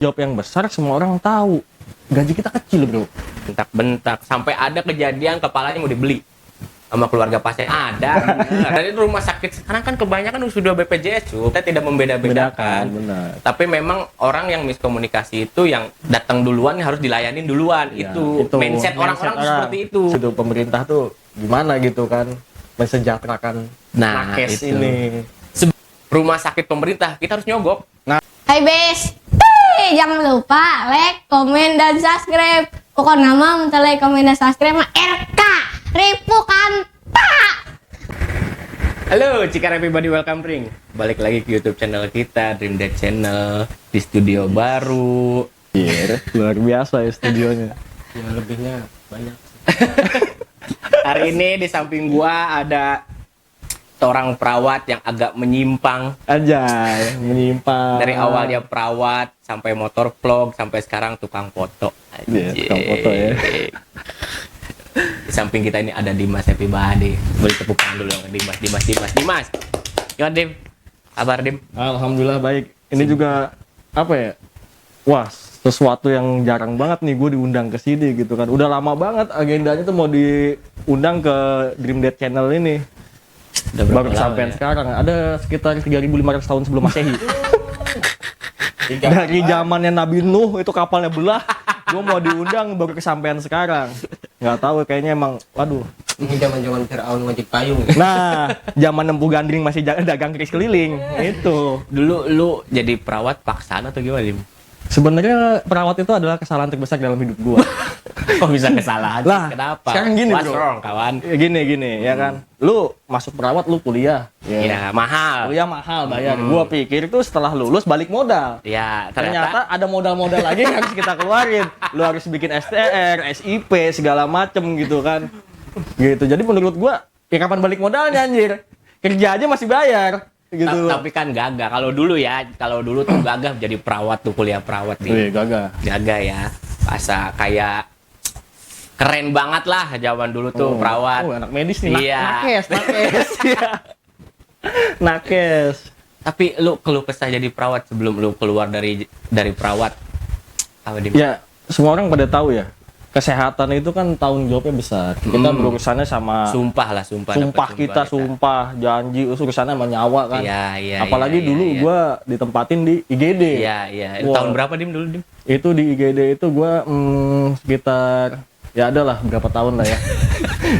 Job yang besar semua orang tahu. Gaji kita kecil, bro. Bentak-bentak sampai ada kejadian kepalanya mau dibeli sama keluarga pasien. Ada. Dan itu rumah sakit sekarang kan kebanyakan sudah BPJS, kita tidak membeda-bedakan. Benar. Tapi memang orang yang miskomunikasi itu yang datang duluan harus dilayanin duluan. Ya, itu mindset orang-orang tuh seperti itu. Sudah pemerintah tuh gimana gitu kan mensejahterakan nakes itu. ini. Rumah sakit pemerintah kita harus nyogok. Hai Bes, jangan lupa like, komen, dan subscribe. Pokok nama minta like, komen, dan subscribe mah RK Ripu Kanta. Halo, Cikar everybody, welcome Ring. Balik lagi ke YouTube channel kita, Dream Dead Channel, di studio baru. Iya, luar biasa ya studionya. Ya lebihnya banyak. Hari ini di samping gua ada seorang perawat yang agak menyimpang. Anjay, menyimpang. Dari awal dia perawat, sampai motor vlog, sampai sekarang tukang foto. Iya, tukang foto ya. Di samping kita ini ada Dimas Happy Body. Beri tepuk tangan dulu dong, Dimas. Gimana Dim? Kabar Dim? Alhamdulillah baik. Ini juga apa ya? Wah, sesuatu yang jarang banget nih gue diundang ke sini gitu kan. Udah lama banget agendanya tuh mau diundang ke Dream Dead Channel ini. Baru sampai sekarang. Ada sekitar 3.500 tahun sebelum Masehi. Dari zamannya Nabi Nuh itu kapalnya belah. Gue mau diundang baru kesampaian sekarang. Nggak tahu kayaknya emang waduh. Ini zaman-zaman Firaun ngojek payung. Nah, zaman Empu Gandring masih dagang keris keliling. Itu. Dulu lu jadi perawat paksaan atau gimana Dim? Sebenarnya perawat itu adalah kesalahan terbesar dalam hidup gua. Kok bisa kesalahan? Lah, kenapa? sekarang gini, What's bro. wrong, kawan? Ya, gini ya kan. Lu masuk perawat lu kuliah. Iya, mahal. Kuliah mahal bayar. Gua pikir itu setelah lulus balik modal. Ya, Ternyata ada modal-modal lagi yang harus kita keluarin. Lu harus bikin STR, SIP, segala macem gitu kan. Gitu. Jadi menurut gua, ya kapan balik modalnya anjir? Kerja aja masih bayar. Gitu. Tapi kan gagah. Kalau dulu tuh gagah jadi perawat tuh, kuliah perawat nih. Gagah. Gagah ya. Masa kayak keren banget lah zaman dulu tuh perawat. Oh, anak medis nih. Iya. Nakes. Iya. Nakes. Tapi lu keluh kesah jadi perawat sebelum lu keluar dari perawat. Apa Dim? Ya, semua orang pada tahu ya. Kesehatan itu kan tanggung jawabnya besar. Kita berurusannya sama Sumpah kita, sumpah, janji, urusannya sama nyawa kan. Iya. Apalagi dulu gua ditempatin di IGD. Iya. Wah. Tahun berapa Dim dulu Dim? Itu di IGD itu gua sekitar ya adalah berapa tahun lah ya.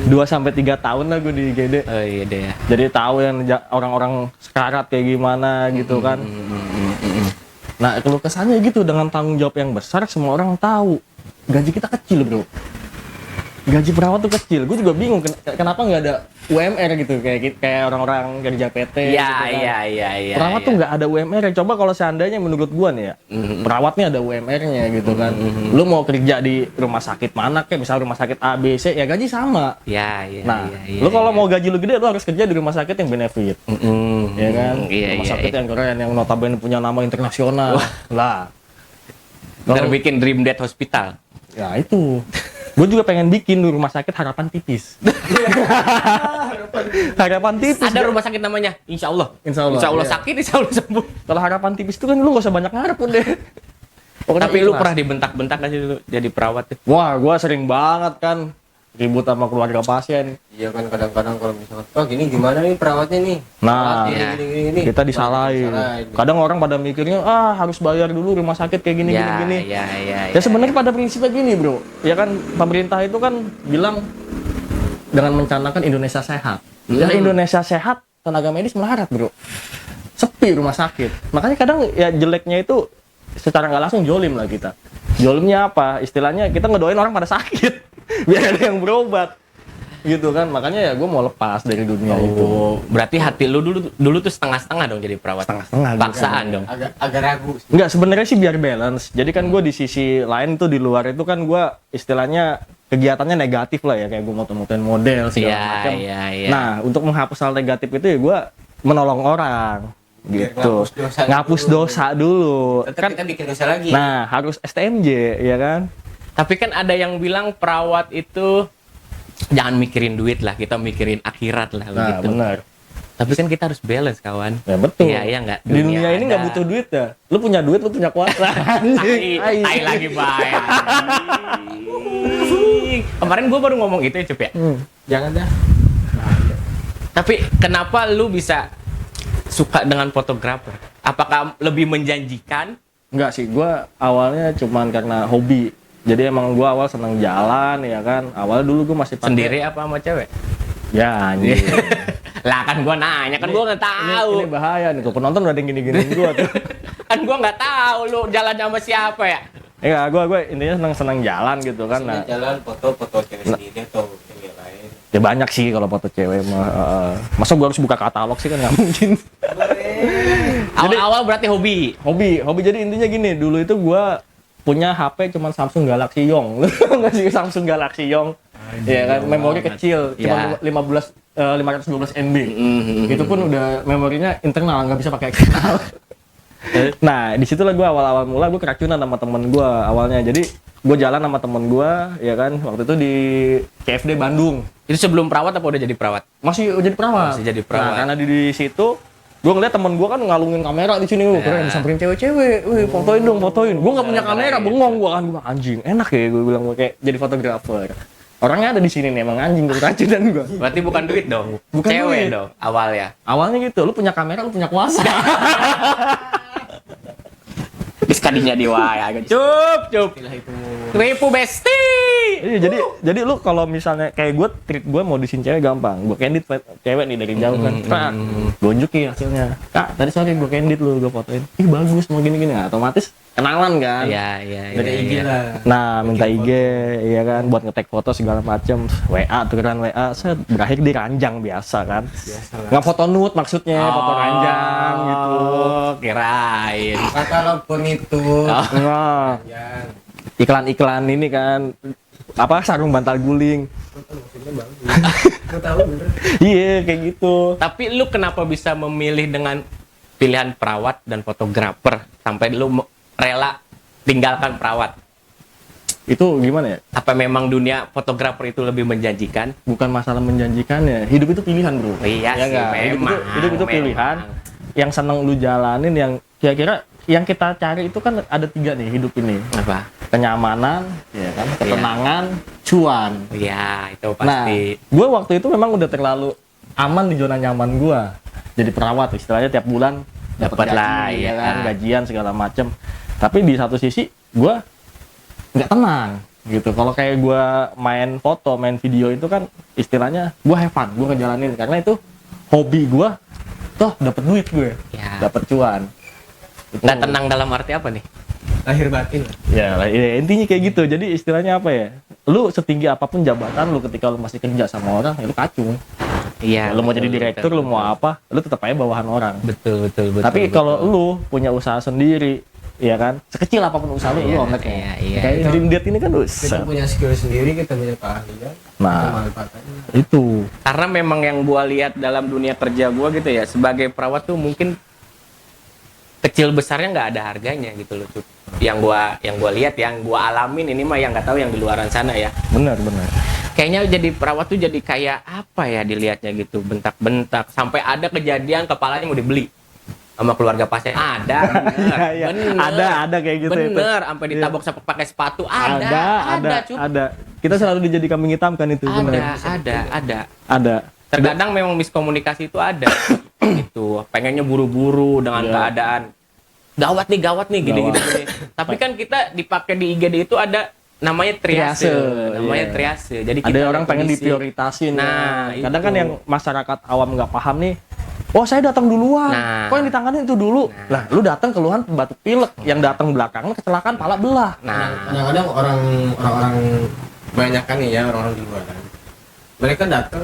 2-3 tahun lah gua di IGD. Oh iya deh ya. Jadi tahu yang orang-orang sekarat kayak gimana gitu kan. Nah, keluh kesahnya gitu, dengan tanggung jawab yang besar semua orang tahu. Gaji kita kecil, bro. Gaji perawat tuh kecil. Gue juga bingung kenapa nggak ada UMR gitu kayak orang-orang kerja PT. Iya, gitu kan. iya. Perawat tuh nggak ada UMR. Coba kalau seandainya menurut gua nih ya, perawatnya ada UMR-nya gitu kan. Lu mau kerja di rumah sakit mana kayak misal rumah sakit A, B, C, ya gaji sama. Iya. Nah, lu kalau mau gaji lu gede, lu harus kerja di rumah sakit yang benefit. Ya kan? Iya, Rumah sakit yang keren, yang notabene punya nama internasional. Lah. Ntar bikin Dream Dead Hospital. Ya itu. Gue juga pengen bikin di rumah sakit harapan tipis. Harapan tipis. Ada rumah sakit namanya, Insya Allah Insya Allah, iya. sakit, Insya Allah sembuh. Kalau harapan tipis itu kan lu gak usah banyak ngarep pun deh. Pokoknya Tapi lu ikhlas. pernah dibentak-bentak gak sih lu jadi perawat tuh? Wah, gue sering banget kan ribut sama keluarga pasien. Iya kan kadang-kadang kalau misalkan, oh gini gimana nih perawatnya nih? Nah, Perawat iya. gini. kita disalahin. Kadang orang pada mikirnya harus bayar dulu rumah sakit kayak gini. Iya. Ya sebenarnya pada prinsipnya gini, bro. Ya kan pemerintah itu kan bilang dengan mencanangkan Indonesia sehat. Ya Indonesia sehat, tenaga medis melarat, bro. Sepi rumah sakit. Makanya kadang ya jeleknya itu secara nggak langsung jolim lah kita. Jolimnya apa? Istilahnya kita ngedoain orang pada sakit biar ada yang berobat. Gitu kan. Makanya ya gue mau lepas dari dunia itu. Berarti hati lu dulu tuh setengah-setengah dong jadi perawat. Setengah-setengah. Paksaan dong. Agak ragu. Enggak, sebenarnya sih biar balance. Jadi kan gue di sisi lain tuh di luar itu kan gue istilahnya kegiatannya negatif lah ya, kayak gue moto-motoin model segala macam. Iya. Nah, untuk menghapus hal negatif itu ya gue menolong orang gitu. Ngapus dosa dulu. Tetap kita bikin dosa lagi. Nah, harus STMJ ya kan? Tapi kan ada yang bilang perawat itu jangan mikirin duit lah, kita mikirin akhirat lah Nah, begitu. benar. Tapi kan kita harus balance, kawan. Ya betul. Iya, iya nggak? Di dunia ini nggak ada. butuh duit ya. Lu punya duit, lu punya kuasa. Tai lagi bayar. Kemarin gue baru ngomong itu ya, Cup ya. Jangan dah. Tapi kenapa lu bisa suka dengan fotografer? Apakah lebih menjanjikan? Enggak sih, gua awalnya cuman karena hobi. Jadi emang gua awal seneng jalan ya kan. Awal dulu gua masih pakai- Sendiri apa sama cewek? Ya anjing. Lah kan gua nanya, kan gua nggak tahu. Ini bahaya nih tuh, penonton udah ada yang gini-gini gua tuh. Kan gua nggak tahu lu jalan sama siapa ya. Ya gua intinya seneng jalan gitu kan. Nah, Jalan foto cewek sendiri atau cewek lain. ya banyak sih kalau foto cewek mah. Masa gua harus buka katalog sih kan nggak mungkin. Awal-awal berarti hobi. Hobi jadi intinya gini, dulu itu gua punya HP cuman Samsung Galaxy Young. Lu tau nggak sih Samsung Galaxy Young? Iya kan, memori kecil, cuma Ya. 512 MB. Itu pun udah memorinya internal, nggak bisa pakai eksternal. Nah, di situlah gue awal-awal mula gue keracunan sama temen gue awalnya. Jadi gue jalan sama temen gue, ya kan, waktu itu di CFD Bandung. Itu sebelum perawat apa udah jadi perawat? Masih jadi perawat. Masih jadi perawat. Nah, karena di situ gue ngeliat temen gue kan ngalungin kamera di sini, keren, disamperin cewek-cewek, wih fotoin dong, fotoin. Gue nggak punya kamera, bengong gue kan, gue anjing, enak ya gue bilang gue kayak jadi fotografer. Orangnya ada di sini nih, emang anjing gue keracunan gue. Berarti bukan duit dong. Bukan cewek duit. dong awalnya. Awalnya gitu, lu punya kamera, lu punya kuasa. Sekalinya diwaya. Cup. Ripu besti. Iya, jadi lu kalau misalnya kayak gue treat gue modusin cewek gampang. Gue candid cewek nih dari jauh kan. Kak, gue unjukin hasilnya. Kak, tadi sore gue candid lu, gue fotoin. Ih bagus, mau gini-gini. Nah, otomatis kenalan kan. Iya. Dari IG lah. Nah, minta IG, iya kan, buat ngetek foto segala macem. WA, tukeran WA, set berakhir di ranjang biasa kan. Nggak foto nude maksudnya, foto ranjang gitu. Kirain. Katalog pun itu. Nah, Ya. iklan-iklan ini kan, apa sarung bantal guling. Gue tahu bener. Iya, kayak gitu. Tapi lu kenapa bisa memilih dengan pilihan perawat dan fotografer sampai lu rela tinggalkan perawat? Itu gimana ya? Apa memang dunia fotografer itu lebih menjanjikan? Bukan masalah menjanjikan ya. Hidup itu pilihan, bro. Iya Ya sih, nggak? memang. Hidup itu pilihan. Yang seneng lu jalanin, yang kira-kira yang kita cari itu kan ada 3 nih hidup ini. Apa? Kenyamanan, ya kan, ketenangan, cuan. Iya, itu Nah, pasti. gue waktu itu memang udah terlalu aman di zona nyaman gue. Jadi perawat, istilahnya tiap bulan dapat Dapat gaji, lah, ya iya. kan, gajian segala macem. Tapi di satu sisi gue nggak tenang gitu. Kalau kayak gue main foto, main video itu kan istilahnya gue have fun, gue ngejalanin karena itu hobi gue. Toh dapat duit gue, Ya. dapat cuan. Itu- Nggak tenang dalam arti apa nih? Lahir batin lah. Ya, intinya kayak gitu. Jadi istilahnya apa ya? Lu setinggi apapun jabatan lu ketika lu masih kerja sama orang, ya lu kacung. Iya. Lu mau jadi direktur, lu mau apa, lu tetap aja bawahan orang. Betul. Tapi kalau lu punya usaha sendiri, ya kan, sekecil apapun usaha lu, lu onet ya. iya. Kayak Dream Date ini kan Kita punya skill sendiri, kita punya keahlian. Nah. Kita manfaatkan. itu. Karena memang yang gua lihat dalam dunia kerja gua gitu ya, sebagai perawat tuh mungkin kecil besarnya nggak ada harganya gitu loh, Cuk. Yang gua lihat, yang gua alamin ini mah yang nggak tahu yang di luaran sana ya. Benar. Kayaknya jadi perawat tuh jadi kayak apa ya dilihatnya gitu, bentak-bentak sampai ada kejadian kepalanya mau dibeli sama keluarga pasien. Ada, bener. Iya. Bener. Ada kayak gitu itu. Bener, sampai ditabok pakai sepatu. Ada, Cuk. ada. Kita selalu dijadi kambing hitam kan itu, benar. Ada. Terkadang memang miskomunikasi itu ada. Itu pengennya buru-buru dengan Iya. keadaan gawat nih gini. Tapi kan kita dipakai di IGD itu ada namanya triase. Namanya iya. triase. Jadi Ada kita orang pengen kondisi. diprioritasin. Nah, ya. Kadang itu. kan yang masyarakat awam nggak paham nih. Oh, saya datang duluan. Nah. Kok yang ditanganin itu dulu? Lah, lu datang keluhan batuk pilek, yang datang belakangan kecelakaan pala belah. Nah, Kadang-kadang orang-orang kebanyakan nih ya, orang-orang di luar kan. Mereka datang,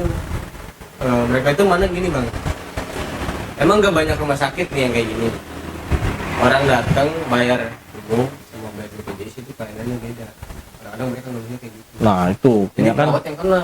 mereka itu mana gini bang. Emang gak banyak rumah sakit nih yang kayak gini. Orang datang bayar dulu, sama bayar BPJS itu kayaknya beda. Kadang-kadang mereka ngomongnya kayak gitu. Nah, itu. Jadi Ya kan? perawat yang kena.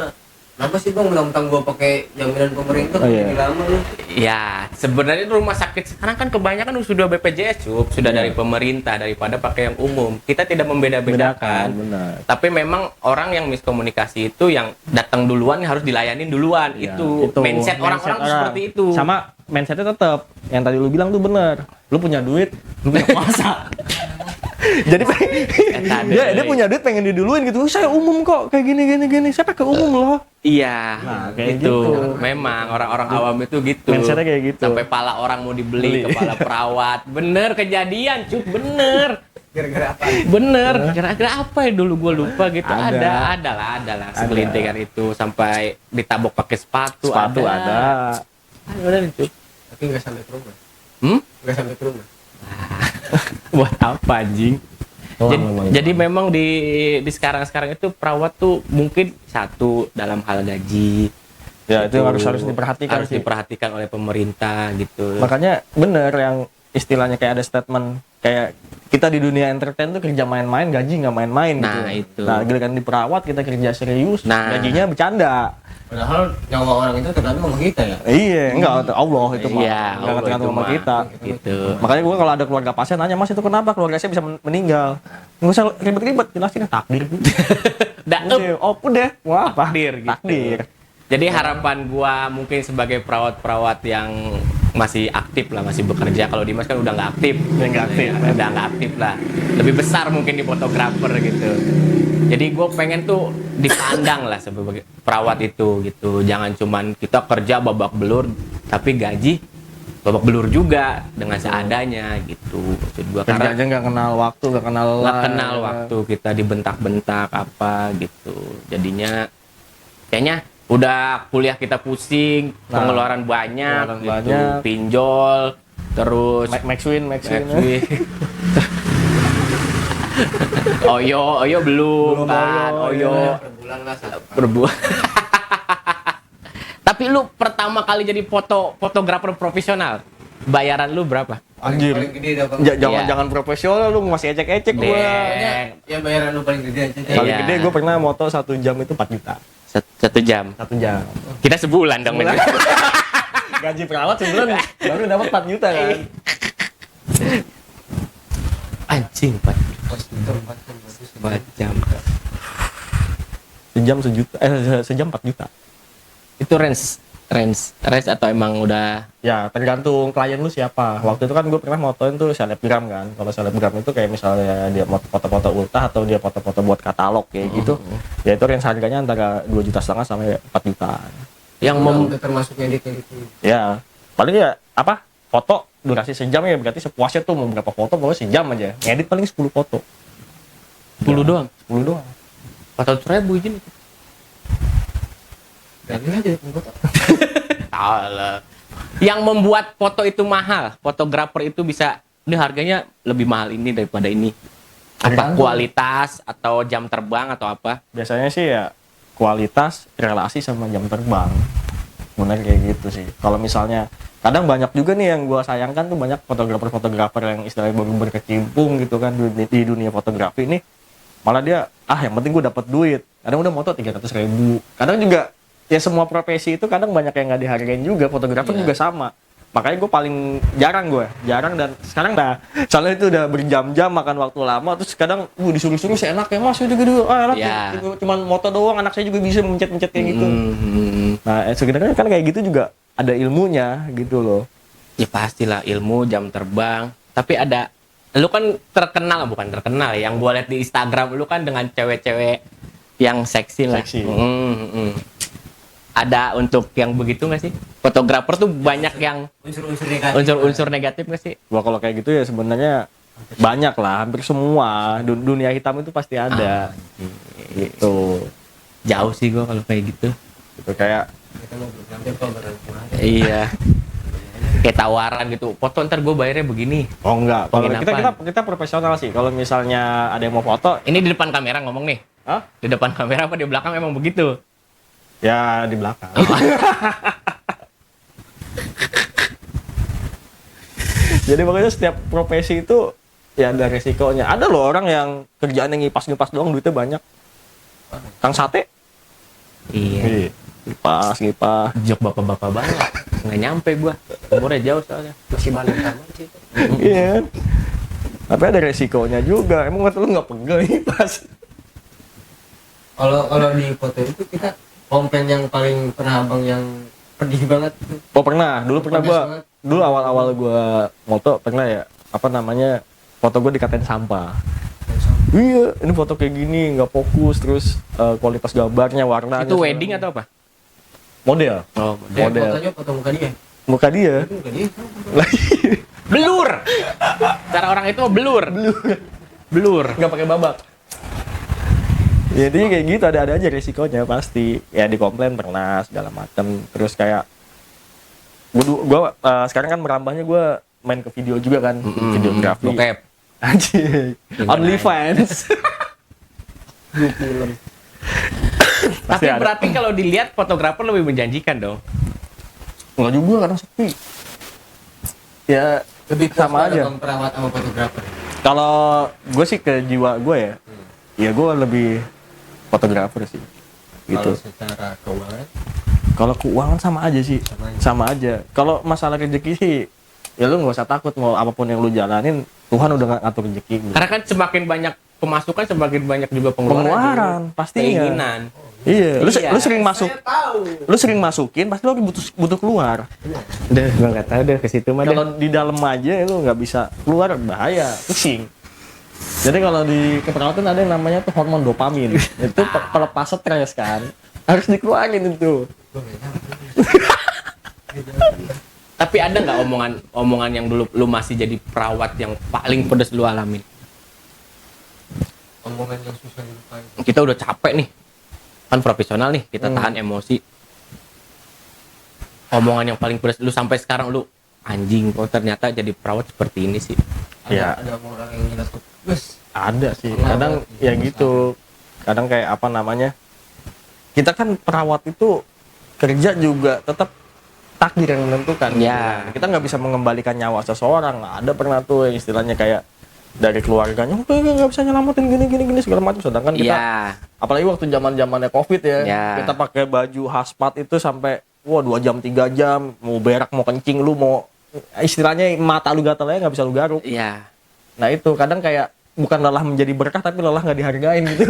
Kenapa sih bang mentang-mentang gua pakai jaminan pemerintah Oh, iya. lebih lama lu? Ya, sebenarnya rumah sakit sekarang kan kebanyakan sudah BPJS, Cuk. Sudah dari pemerintah daripada pakai yang umum. Kita tidak membeda-bedakan. Benar. Tapi memang orang yang miskomunikasi itu yang datang duluan harus dilayanin duluan. Ya, itu mindset orang-orang tuh seperti itu. Sama mindsetnya tetap yang tadi lu bilang tuh bener. Lu punya duit, lu punya kuasa. Jadi dia punya duit pengen diduluin gitu. Saya umum kok kayak gini. Saya pakai umum loh. Iya, Nah, kayak gitu. gitu. Memang orang-orang awam itu gitu. Mindsetnya kayak gitu. Sampai pala orang mau dibeli, kepala perawat. Bener kejadian, Cuk. Bener. Gara-gara apa? Bener. Kira-kira apa ya dulu gue lupa gitu. Ada. Ada lah segelintingan itu sampai ditabok pakai sepatu. Sepatu ada. Bener, Cuk. Tapi nggak sampai ke rumah. Nggak sampai ke rumah. Buat apa anjing? Jadi memang di sekarang itu perawat tuh mungkin satu dalam hal gaji. Ya itu Gitu. harus diperhatikan Harus sih. diperhatikan oleh pemerintah gitu. Makanya bener yang istilahnya kayak ada statement kayak kita di dunia entertain tuh kerja main-main, gaji nggak main-main gitu. Nah, itu. Nah, giliran di perawat kita kerja serius, Nah. gajinya bercanda. Padahal nyawa orang itu tergantung sama kita ya. Iya, enggak Allah itu mah. Iya, Enggak Allah tergantung itu sama mah. kita. Gitu. Makanya gue kalau ada keluarga pasien nanya, "Mas itu kenapa keluarga saya bisa meninggal?" Nggak usah ribet-ribet, jelasin takdir. Oh, udah. Wah, apa? Takdir gitu. Takdir. Jadi harapan gua mungkin sebagai perawat-perawat yang masih aktif lah, masih bekerja. Kalau Dimas kan udah nggak aktif. Udah nggak aktif. Udah nggak aktif lah. Lebih besar mungkin di fotografer gitu. Jadi gue pengen tuh dipandang lah sebagai perawat itu gitu. Jangan cuman kita kerja babak belur, tapi gaji babak belur juga dengan seadanya gitu. Maksud gua Kerja aja nggak kenal waktu, nggak kenal nggak lelah. kenal waktu, kita dibentak-bentak apa gitu. Jadinya kayaknya udah kuliah kita pusing, Nah, pengeluaran banyak pengeluaran gitu, banyak. pinjol, terus Max win. Maxwin. Oyo belum kan, Oyo Per bulan lah satu. berbuat. Tapi lu pertama kali jadi fotografer profesional, bayaran lu berapa? Anjir. Paling gede dah bang. Jangan profesional lu masih ecek-ecek gua. Deng. Ya bayaran lu paling gede aja. Paling Iya. gede gue pernah moto 1 jam itu 4 juta. 1 jam. 1 jam. Kita sebulan dong. Sebulan. Gaji perawat sebulan baru dapat 4 juta kan. Anjing, 4 jam. Sejam sejuta, sejam 4 juta. Itu range atau emang udah Ya tergantung klien lu siapa. Waktu itu kan gue pernah motoin tuh selebgram kan. Kalau selebgram itu kayak misalnya dia foto-foto ultah atau dia foto-foto buat katalog kayak gitu. Ya itu range harganya antara 2,5 juta sampai 4 jutaan. yang Udah termasuk edit itu. Ya paling ya apa foto durasi sejam ya berarti sepuasnya tuh mau berapa foto pokoknya sejam aja. Ngedit paling 10 foto. 10 doang. 10 doang. 400.000 izin. Ganti aja foto. Tahu lah. Yang membuat foto itu mahal, fotografer itu bisa ini harganya lebih mahal ini daripada ini. Apa Tergantung. kualitas atau jam terbang atau apa? Biasanya sih ya kualitas relasi sama jam terbang. Benar kayak gitu sih. Kalau misalnya kadang banyak juga nih yang gua sayangkan tuh banyak fotografer yang istilahnya baru berkecimpung gitu kan di dunia fotografi ini, malah dia yang penting gue dapat duit. Kadang udah moto 300.000. Kadang juga ya semua profesi itu kadang banyak yang nggak dihargain juga. Fotografer juga sama. Makanya gue paling jarang dan sekarang soalnya itu udah berjam-jam makan waktu lama, terus kadang disuruh-suruh seenaknya mas itu gitu, enak Ya. gitu. Cuman moto doang, anak saya juga bisa mencet-mencet kayak gitu. Hmm. Nah sebenarnya kan kayak gitu juga ada ilmunya gitu loh. Ya pastilah ilmu jam terbang. Tapi ada lu kan bukan terkenal yang gua lihat di Instagram lu kan dengan cewek-cewek yang seksi lah. Seksi. Ada untuk yang begitu nggak sih? Fotografer tuh banyak yang Unsur-unsur negatif. unsur-unsur negatif nggak sih? Gua kalau kayak gitu ya sebenarnya banyak lah, hampir semua dunia hitam itu pasti ada. Gitu. Jauh sih gua kalau kayak gitu. Gitu kayak Kita mau berganti apa barang. Iya. Kayak tawaran gitu. Foto ntar gue bayarnya begini. oh enggak, kalau Penginapan. kita profesional sih. Kalau misalnya ada yang mau foto, Ini di depan kamera ngomong nih. Hah? Di depan kamera apa di belakang emang begitu? ya di belakang. Jadi makanya setiap profesi itu ya ada resikonya. Ada loh orang yang kerjaan yang ngipas-ngipas doang duitnya banyak. Kang sate. Iya. Ngipas. Jok bapak-bapak banget. Nggak nyampe gua. Umurnya jauh soalnya. Masih balik aman sih. Iya. Tapi ada resikonya juga. Emang kata lu nggak pegel ngipas? Kalau di foto itu kita komplain yang paling pernah abang yang pedih banget itu. Oh pernah. Dulu pernah Pedas gua. banget. Dulu awal-awal gua moto pernah ya. Apa namanya? Foto gua dikatain sampah. Iya, ini foto kayak gini, nggak fokus, terus kualitas gambarnya, warnanya. Itu segala wedding macam. atau apa? Model. Oh, Model. Fotonya foto muka dia. Muka dia. Itu muka dia. Blur. Cara orang itu blur. Blur. Nggak pakai babak. Jadi kayak gitu ada aja resikonya pasti. Ya dikomplain pernah segala macam. Terus kayak gua sekarang kan merambahnya gua main ke video juga kan, videografi. Bokep. Anjing. OnlyFans. Tapi ada. berarti kalau dilihat fotografer lebih menjanjikan dong. Enggak juga kadang sepi. Ya Lebih sama aja. Perawat sama fotografer. Kalau gue sih ke jiwa gue ya, ya gue lebih fotografer sih. Kalau Gitu. secara keuangan Kalau keuangan sama aja sih, sama aja. Kalau masalah rezeki sih, ya lu nggak usah takut mau apapun yang lu jalanin, Tuhan udah ngatur rezeki. Gitu. Karena kan semakin banyak pemasukan, semakin banyak juga pengeluaran. Pengeluaran, pastinya. Keinginan. Iya, Iya. lu sering masukin, pasti lu butuh keluar. Udah, gua nggak tahu deh ke situ mah. Kalau di dalam aja lu nggak bisa keluar, bahaya, pusing. Jadi kalau di keperawatan ada yang namanya tuh hormon dopamin. Itu pelepas stres kan. Harus dikeluarin itu. Tapi ada nggak omongan yang dulu lu masih jadi perawat yang paling pedes lu alamin? omongan yang susah dilupain. Kita udah capek nih, kan profesional nih, kita tahan emosi. Omongan yang paling pedes lu sampai sekarang lu anjing kok ternyata jadi perawat seperti ini sih. Ya. Ada orang yang nyeletuk, bes. Ada sih. Kadang ya gitu. Kadang kayak apa namanya? Kita kan perawat itu kerja juga tetap takdir yang menentukan. Ya. Kita nggak bisa mengembalikan nyawa seseorang. Ada pernah tuh yang istilahnya kayak dari keluarganya, "Oh, nggak bisa nyelamatin gini segala macam." Sedangkan kita, Iya. apalagi waktu zamannya COVID ya, Ya. kita pakai baju hazmat itu sampai 2 jam 3 jam, mau berak mau kencing lu mau istilahnya mata lu gatal aja nggak bisa lu garuk. Iya. Nah itu kadang kayak bukan lelah menjadi berkah tapi lelah nggak dihargain gitu.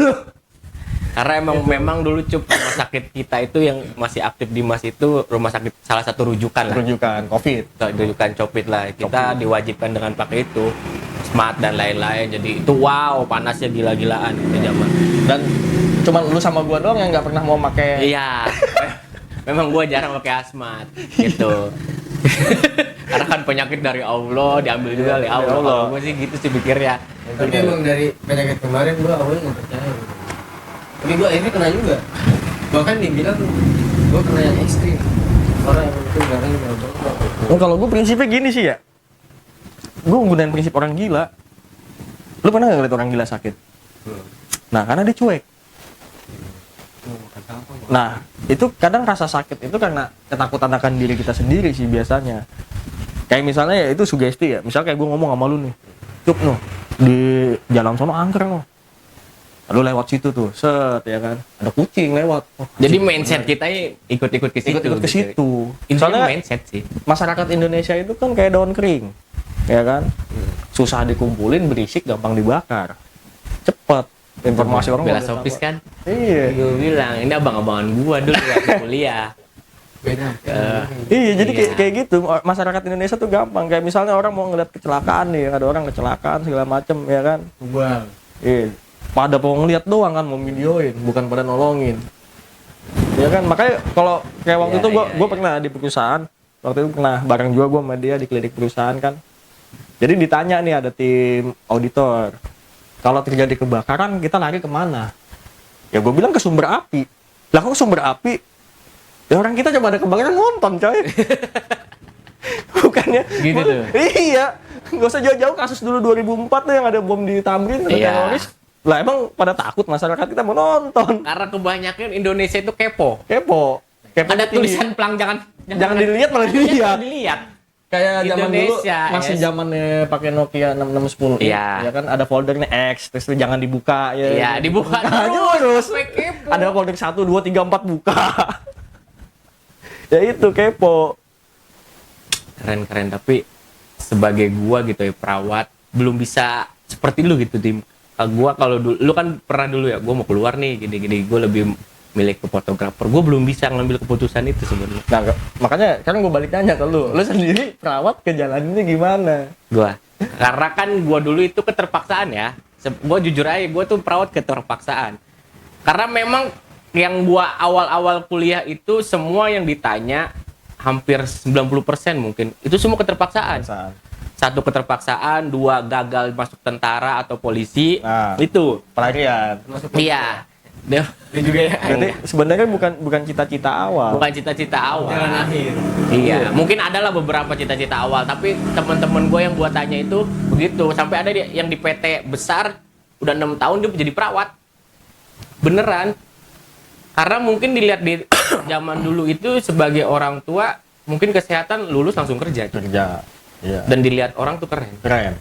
Karena memang dulu rumah sakit kita itu yang masih aktif di Mas itu rumah sakit salah satu rujukan lah. Rujukan COVID. Rujukan Copit lah. Kita diwajibkan dengan pakai itu smart dan lain-lain. Jadi itu wow panasnya gila-gilaan itu zaman. Dan cuman lu sama gua doang yang nggak pernah mau pakai. Iya. Memang gua jarang pakai asmat gitu. Karena kan penyakit dari Allah diambil juga oleh Allah. Kalau gua sih gitu sih pikirnya. Tapi emang dari penyakit kemarin gua awalnya nggak percaya. Tapi gua akhirnya kena juga. Bahkan dibilang gua kena yang ekstrim. Orang yang itu barang yang Oh, kalau gua prinsipnya gini sih ya. Gua gunain prinsip orang gila. Lu pernah nggak ngeliat orang gila sakit? Nah, karena dia cuek. Nah, itu kadang rasa sakit itu karena ketakutan akan diri kita sendiri sih biasanya. Kayak misalnya ya itu sugesti ya. Misal kayak gue ngomong sama lu nih, Cuk noh, di jalan sono angker noh. Lu lewat situ tuh, set ya kan. Ada kucing lewat. Oh, Jadi anjing, mindset kita ikut-ikut ke situ. ikut ke situ. Soalnya Soalnya mindset sih. masyarakat Indonesia itu kan kayak daun kering. Ya kan? Susah dikumpulin, berisik, gampang dibakar. Cepet. Informasi orang filosofis kan. Iya. Gue bilang ini abang-abangan gua dulu waktu kuliah. beda. Iya, jadi Iya. kayak gitu. Masyarakat Indonesia tuh gampang. Kayak misalnya orang mau ngeliat kecelakaan nih, ada orang kecelakaan segala macem, ya kan? Gua Iya. Pada mau ngeliat doang kan, mau videoin, bukan pada nolongin. Ya kan, makanya kalau kayak waktu Iya, itu iya, gue pernah di perusahaan, waktu itu pernah bareng juga gue sama dia di klinik perusahaan kan. Jadi ditanya nih ada tim auditor, kalau terjadi kebakaran kita lari kemana? Ya gue bilang ke sumber api. Lah kok sumber api? Ya orang kita coba ada kebakaran nonton coy. Bukannya Gitu tuh. Iya, nggak usah jauh-jauh kasus dulu 2004 tuh yang ada bom di Tamrin, ada Iya. teroris. Lah emang pada takut masyarakat kita mau nonton. Karena kebanyakan Indonesia itu kepo. Kepo. Ada tinggi. tulisan pelang jangan dilihat malah dilihat. Jangan dilihat. Kayak zaman dulu Indonesia, masih yes. zamannya pakai Nokia 6610. Iya. Ya kan ada foldernya X, terus jangan dibuka ya. Iya, dibuka Nah, terus. terus. Sampai kepo. Ada folder 1 2 3 4 buka. Ya itu kepo. Keren tapi sebagai gua gitu ya perawat belum bisa seperti lu gitu tim. Gua kalau dulu lu kan pernah dulu ya gua mau keluar nih gini-gini gua lebih milik ke fotografer. Gua belum bisa ngambil keputusan itu sebenarnya. Nah, makanya kan gue balik nanya ke lu sendiri perawat kejalaninnya gimana? Gua karena kan gua dulu itu keterpaksaan ya. Gua jujur aja gua tuh perawat keterpaksaan. Karena memang yang gua awal-awal kuliah itu semua yang ditanya hampir 90% mungkin itu semua keterpaksaan. Satu keterpaksaan, dua gagal masuk tentara atau polisi. Nah, itu pelarian. iya. Dia juga ya. Berarti sebenarnya bukan cita-cita awal. Bukan cita-cita awal. Jalan akhir. Iya, mungkin adalah beberapa cita-cita awal, tapi teman-teman gue yang gua tanya itu begitu. Sampai ada yang di PT besar udah 6 tahun dia jadi perawat. Beneran. Karena mungkin dilihat di zaman dulu itu sebagai orang tua mungkin kesehatan lulus langsung kerja. Kerja. Iya. Dan dilihat orang tuh keren. Keren.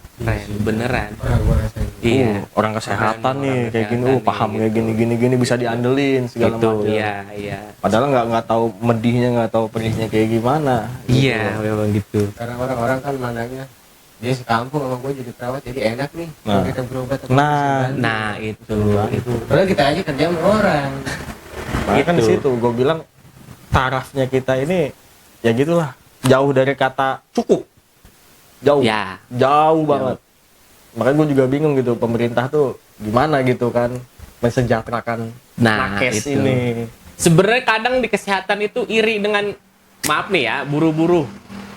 Beneran. Gua rasain. Iya. Orang kesehatan Orang nih kayak gini, kesehatan paham nih. kayak gini bisa diandelin segala Gitu, macam. iya. Padahal nggak tahu medihnya, nggak tahu perihnya kayak gimana. Iya, memang gitu. Karena orang-orang kan mandangnya dia sekampung sama gue jadi perawat jadi enak nih. Nah. Kalau kita berobat atau Nah. kita Nah, itu. Padahal kita aja kerja sama orang. Makanya kan di Gitu. situ gue bilang tarafnya kita ini ya gitulah, jauh dari kata cukup. Jauh. Ya. Jauh banget. Makanya gue juga bingung gitu pemerintah tuh gimana gitu kan mensejahterakan Nah, nakes itu. ini. Sebenarnya kadang di kesehatan itu iri dengan maaf nih ya, buru-buru.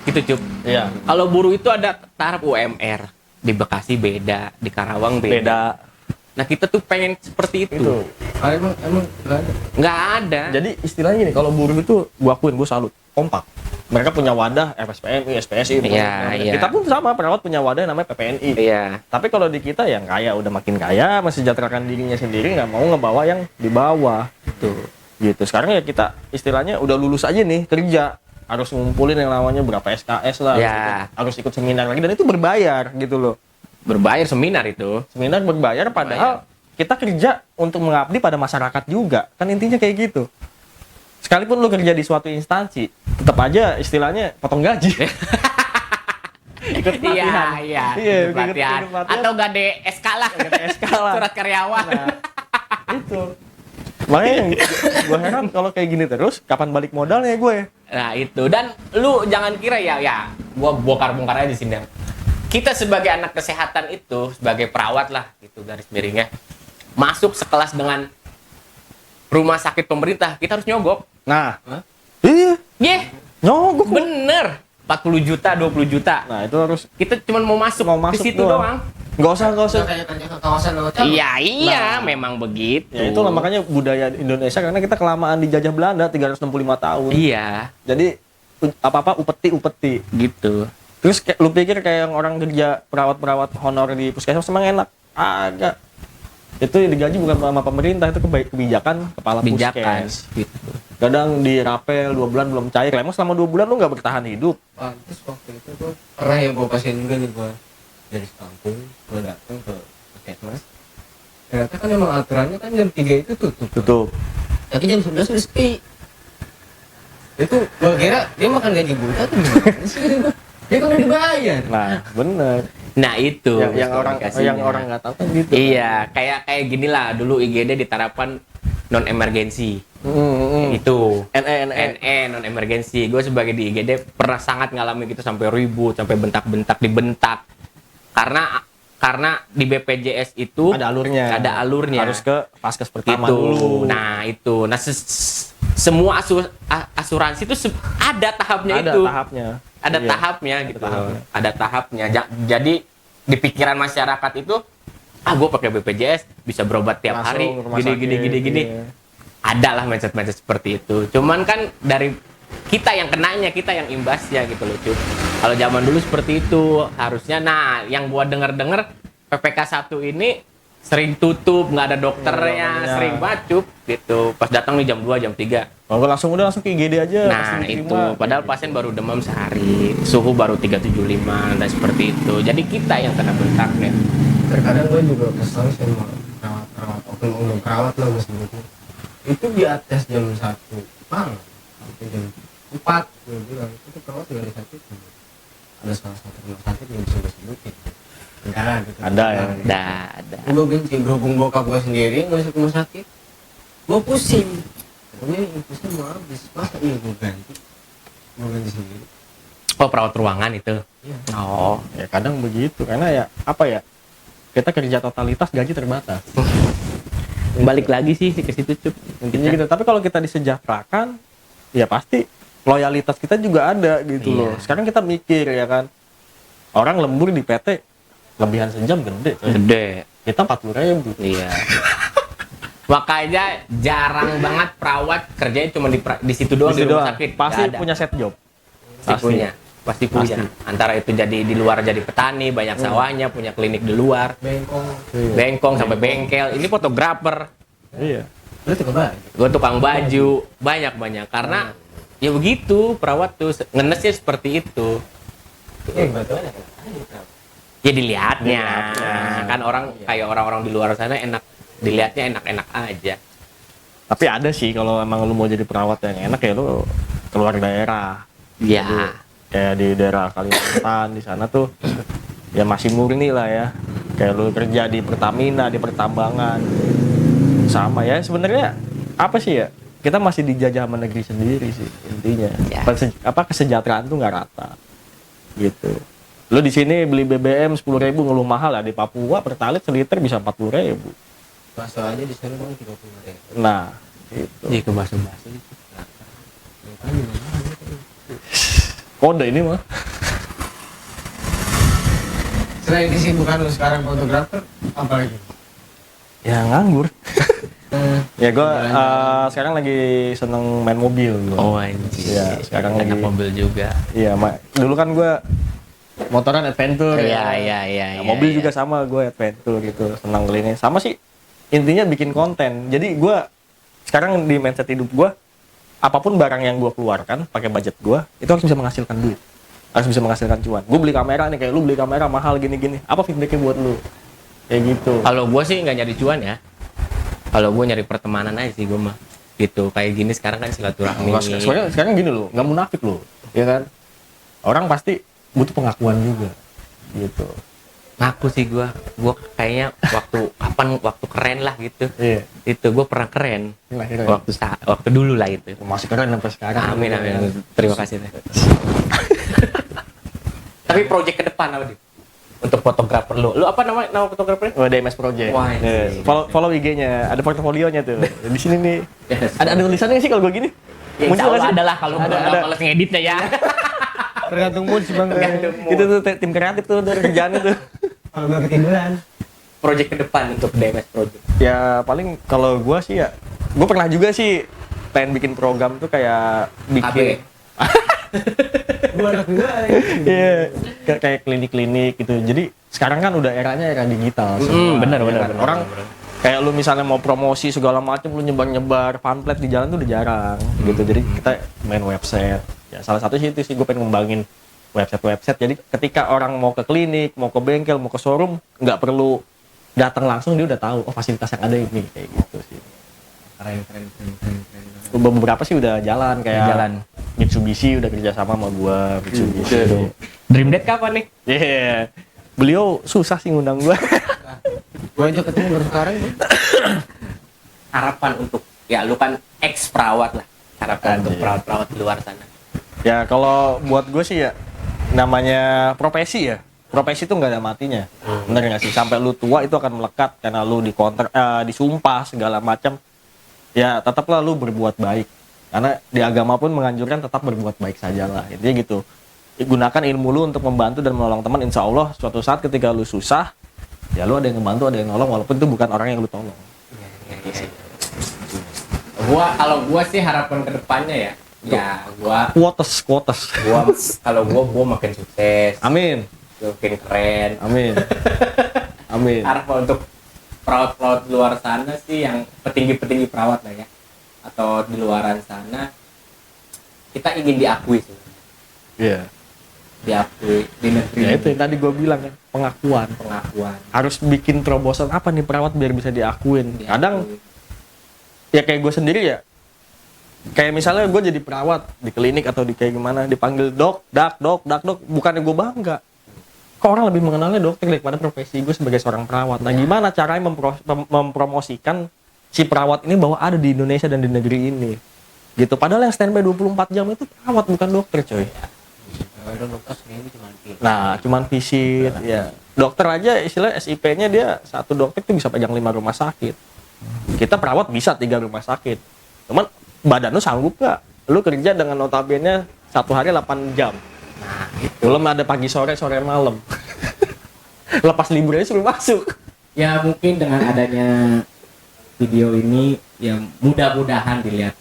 Gitu, Cup. Iya. Kalau buruh itu ada taraf UMR. Di Bekasi beda, di Karawang beda. Beda. Nah, kita tuh pengen seperti itu. Itu. Ah, emang nggak ada. Nggak ada. Jadi istilahnya gini, kalau buruh itu gue akuin, gue salut, kompak. Mereka punya wadah RSPMI, SPSI. Iya, iya. Kita pun sama, perawat punya wadah yang namanya PPNI. Iya. Tapi kalau di kita yang kaya udah makin kaya, mensejahterakan dirinya sendiri, nggak mau ngebawa yang di bawah. Tuh. Gitu. Sekarang ya kita istilahnya udah lulus aja nih kerja, harus ngumpulin yang namanya berapa SKS lah, Ya. harus ikut seminar lagi dan itu berbayar gitu loh. Berbayar seminar itu. Seminar berbayar padahal kita kerja untuk mengabdi pada masyarakat juga. Kan intinya kayak gitu. Sekalipun lu kerja di suatu instansi, tetap aja istilahnya potong gaji. Ikut pelatihan. Iya. Iya, Ikut pelatihan. ikut pelatihan. Atau gak ada SK lah. SK lah. Surat karyawan. Nah, itu. Makanya gue heran kalau kayak gini terus, kapan balik modalnya gue? Nah, itu. Dan lu jangan kira ya gua bongkar-bongkar aja di sini. Kita sebagai anak kesehatan itu, sebagai perawat lah, gitu garis miringnya, masuk sekelas dengan rumah sakit pemerintah, kita harus nyogok. Nah, iya, Yeh, nyogok. bener. 40 juta, 20 juta. Nah, itu harus Kita cuma mau masuk Mau di masuk situ doang. doang. nggak usah. Udah kayak kerja ke kawasan lo cabut. Iya, Nah. memang begitu. Ya itulah makanya budaya Indonesia karena kita kelamaan dijajah Belanda 365 tahun. Iya, Jadi apa-apa upeti. gitu. Terus lu pikir kayak yang orang kerja perawat-perawat honor di puskesmas emang enak? Agak. Itu digaji bukan sama pemerintah, itu kebijakan kepala Bijakan. puskes. Gitu. Kadang dirapel 2 bulan belum cair. Emang selama 2 bulan lu nggak bertahan hidup? Pantes waktu itu gue pernah yang gue pasien juga nih gue dari kampung gue datang ke puskesmas. Ternyata kan emang aturannya kan jam 3 itu tutup. Tutup. Tapi jam 11 udah sepi. Itu gue kira dia makan gaji buta tuh gimana sih? Dia kan udah dibayar. Nah, bener. Nah, itu. yang orang komunikasinya. nggak tahu kan gitu. Iya, kayak gini lah dulu IGD diterapkan non emergensi. Itu NE non emergensi. Gue sebagai di IGD pernah sangat ngalamin gitu sampai ribut, sampai bentak-bentak dibentak. Karena di BPJS itu Ada alurnya. Harus ke paskes pertama itu. dulu. Nah, itu. Nah, semua asuransi itu ada tahapnya Ada itu. tahapnya. Ada Iya. tahapnya gitu. tahapnya. Ada tahapnya. Jadi di pikiran masyarakat itu gue pakai BPJS bisa berobat tiap Langsung hari ke rumah gini sakit, iya. ada lah mindset seperti itu. Cuman kan dari kita yang kenanya, kita yang imbasnya gitu loh, Cup. Kalau zaman dulu seperti itu harusnya. Nah, yang gua denger PPK 1 ini sering tutup, nggak ada dokternya, Iya. sering banget, Cup, gitu. Pas datang nih jam 2, jam 3. Kalau langsung ke IGD aja. Nah, langsung itu. diterima. Padahal pasien baru demam sehari, suhu baru 375 dan seperti itu. Jadi kita yang kena bentaknya. Terkadang gue juga kesal sama perawat-perawat, oknum perawat lah gue sebutnya. Itu di atas jam 1 pang sampai jam itu tempat gue bilang itu perawat nggak disakitin. Ada salah satu rumah sakit yang bisa gue sebutin. Enggak gitu. Ada ya. Ada. Gue benci berhubung bokap gue sendiri yang masuk rumah sakit. Gue pusing. Pokoknya infusnya mau habis. Masa iya gue ganti sendiri. Oh, perawat ruangan itu. Iya. Oh, Ya kadang begitu karena ya apa ya? Kita kerja totalitas gaji terbatas. balik lagi sih ke situ Cup. Intinya gitu. Tapi kalau kita disejahterakan, ya pasti loyalitas kita juga ada gitu Iya. loh. Sekarang kita mikir ya kan, orang lembur di PT lebihan sejam gede. coy. Gede. Kita 40.000. Iya. Makanya jarang banget perawat kerjanya cuma di situ doang di rumah sakit. Pasti Nggak ada. punya set job. Pasti punya. Antara itu jadi di luar jadi petani, banyak sawahnya, punya klinik di luar, Bengkong. bengkong sampai bengkel. Ini fotografer, Iya. Lu tuh kebalik. gue tukang baju, banyak karena ya begitu perawat tuh ngenesnya seperti itu. Batuannya kan. Ya dilihatnya, Dilihatnya. kan orang kayak orang-orang di luar sana enak dilihatnya enak-enak aja. Tapi ada sih kalau emang lu mau jadi perawat yang enak ya lu keluar daerah. Ya. Kayak di daerah Kalimantan di sana tuh ya masih murni lah ya. Kayak lu kerja di Pertamina, di pertambangan. Sama ya sebenarnya apa sih ya? Kita masih dijajah sama negeri sendiri sih intinya. Ya. Kesejahteraan tuh nggak rata. Gitu. Lu di sini beli BBM 10.000 ngeluh mahal ya, di Papua pertalite seliter bisa 40.000. Bakso aja di sana bang 30.000. Nah, gitu. Iya ke bahasa-bahasa itu. Kode ini mah. Selain kesibukan lu sekarang fotografer, apa lagi? Ya nganggur. Ya gue sekarang lagi seneng main mobil gua. Oh anjir. Iya, sekarang anak lagi. mobil juga. Iya, dulu kan gue motoran adventure. Iya. Nah, mobil juga sama gue adventure gitu, senang keliling. Sama sih intinya bikin konten. Jadi gue sekarang di mindset hidup gue, apapun barang yang gue keluarkan pakai budget gue, itu harus bisa menghasilkan duit, harus bisa menghasilkan cuan. Gue beli kamera nih, kayak lu beli kamera mahal gini-gini, apa feedbacknya buat lu? Kayak gitu. Kalau gue sih nggak nyari cuan ya. Kalau gue nyari pertemanan aja sih gue mah. Gitu kayak gini sekarang kan silaturahmi. Sekarang gini loh, nggak munafik loh, ya kan? Orang pasti butuh pengakuan juga, gitu. Ngaku sih gue kayaknya waktu keren lah gitu. Iya. Itu gue pernah keren. Keren. Waktu dulu lah itu. Masih keren sampai sekarang. Amin. Terima kasih deh. Tapi project ke depan apa nih? Untuk fotografer lu apa nama fotografernya? Oh, DMS Project. Wah, Nih, iya. follow IG-nya, ada portofolionya tuh. Di sini nih. Yes. Ada tulisannya sih kalau gue gini. Ya, insya nggak Allah sih? ada lah kalau Ada. nggak males ngeditnya ya. Tergantung mood sih bang. Tergantung mood. Itu tuh tim kreatif tuh dari kerjaannya tuh. Kalau nggak ketiduran. Project ke depan untuk DMS Project. Ya paling kalau gue sih ya, gue pernah juga sih pengen bikin program tuh kayak bikin. Gua anak juga. Iya, kayak klinik-klinik gitu. Jadi sekarang kan udah eranya era digital. semua, benar, ya benar, kan? benar, Orang benar. kayak lu misalnya mau promosi segala macam, lu nyebar-nyebar pamflet di jalan tuh udah jarang gitu. Jadi kita main website. Ya salah satu sih itu sih gue pengen ngembangin website. Jadi ketika orang mau ke klinik, mau ke bengkel, mau ke showroom, nggak perlu datang langsung, dia udah tahu oh fasilitas yang ada ini kayak gitu sih. Keren. Beberapa sih udah jalan kayak Jalan. Mitsubishi udah kerjasama sama gua Mitsubishi. Dream Date kapan nih? Iya. Beliau susah sih ngundang gua. Gua aja ketemu baru sekarang. Bang. Harapan untuk ya lu kan ex perawat lah. Harapan untuk Anjir. perawat-perawat di luar sana. Ya kalau buat gue sih ya namanya profesi ya. Profesi itu nggak ada matinya. Bener nggak sih? Sampai lu tua itu akan melekat karena lu disumpah segala macam. Ya tetaplah lu berbuat baik. Karena di agama pun menganjurkan tetap berbuat baik sajalah. Intinya gitu. Gunakan ilmu lu untuk membantu dan menolong teman. Insya Allah suatu saat ketika lu susah, ya lu ada yang membantu, ada yang nolong walaupun itu bukan orang yang lu tolong. Kalau gua sih harapan kedepannya ya. Ya gua Quotes. kalau gua makin sukses, Amin. makin keren. Amin. Amin. Harapan untuk perawat-perawat di luar sana sih yang petinggi-petinggi perawat lah ya, atau di luaran sana kita ingin diakui sih, Iya. diakui di negeri. Ya itu yang tadi gue bilang kan, pengakuan. Harus bikin terobosan apa nih perawat biar bisa diakuin. Kadang ya kayak gue sendiri ya, kayak misalnya gue jadi perawat di klinik atau di kayak gimana, dipanggil dok, dak, bukannya gue bangga. Kok orang lebih mengenalnya dokter daripada profesi gue sebagai seorang perawat. Nah, gimana caranya mempromosikan si perawat ini bahwa ada di Indonesia dan di negeri ini? Gitu. Padahal yang standby 24 jam itu perawat, bukan dokter, coy. Ada dokter sendiri cuma Nah, cuman visit, ya. Dokter aja istilah SIP-nya dia satu dokter tuh bisa pegang 5 rumah sakit. Kita perawat bisa 3 rumah sakit. Cuman badan lu sanggup gak? Lu kerja dengan notabene 1 hari 8 jam. Nah, itu. Belum ada pagi sore malam. Lepas liburnya suruh masuk. Ya mungkin dengan adanya video ini ya mudah-mudahan dilihat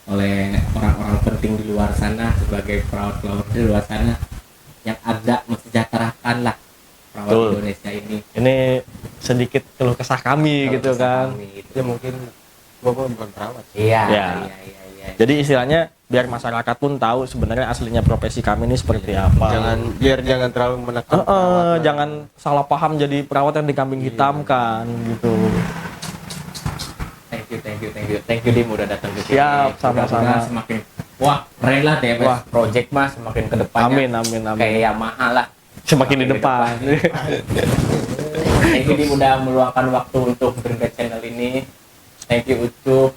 oleh orang-orang penting di luar sana sebagai perawat-perawat di luar sana yang agak mensejahterakan lah perawat Betul. Indonesia ini. Ini sedikit keluh kesah kami gitu kan. ya mungkin gua bukan perawat. Iya, Ya. iya. Jadi istilahnya biar masyarakat pun tahu sebenarnya aslinya profesi kami ini seperti apa. Jangan terlalu menekan perawat. Jangan salah paham jadi perawat yang dikambing hitamkan gitu. Thank you Dim udah datang ke sini. Siap, sama-sama. Mudah-mudahan semakin wah keren lah DMS Wah. Project mas semakin ke depannya. Amin. Kayak Yamaha lah. Semakin di depan. Thank you Dim udah meluangkan waktu untuk Greenback Channel ini. Thank you Ucup,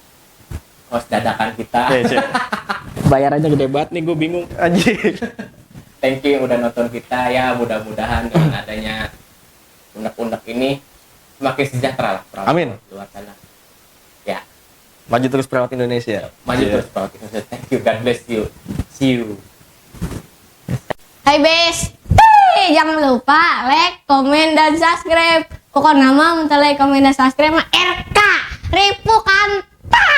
host dadakan kita. Bayarannya gede banget nih, gue bingung. Anjir. Thank you yang udah nonton kita ya. Mudah-mudahan dengan adanya unek-unek ini semakin sejahtera lah perawat Amin. di luar sana. Ya, Maju terus perawat Indonesia. maju terus perawat Indonesia. Thank you, God bless you. See you. Hai bes, jangan lupa like, komen, dan subscribe. Pokoknya nama like, komen, dan subscribe mah RK Ripu Kanta.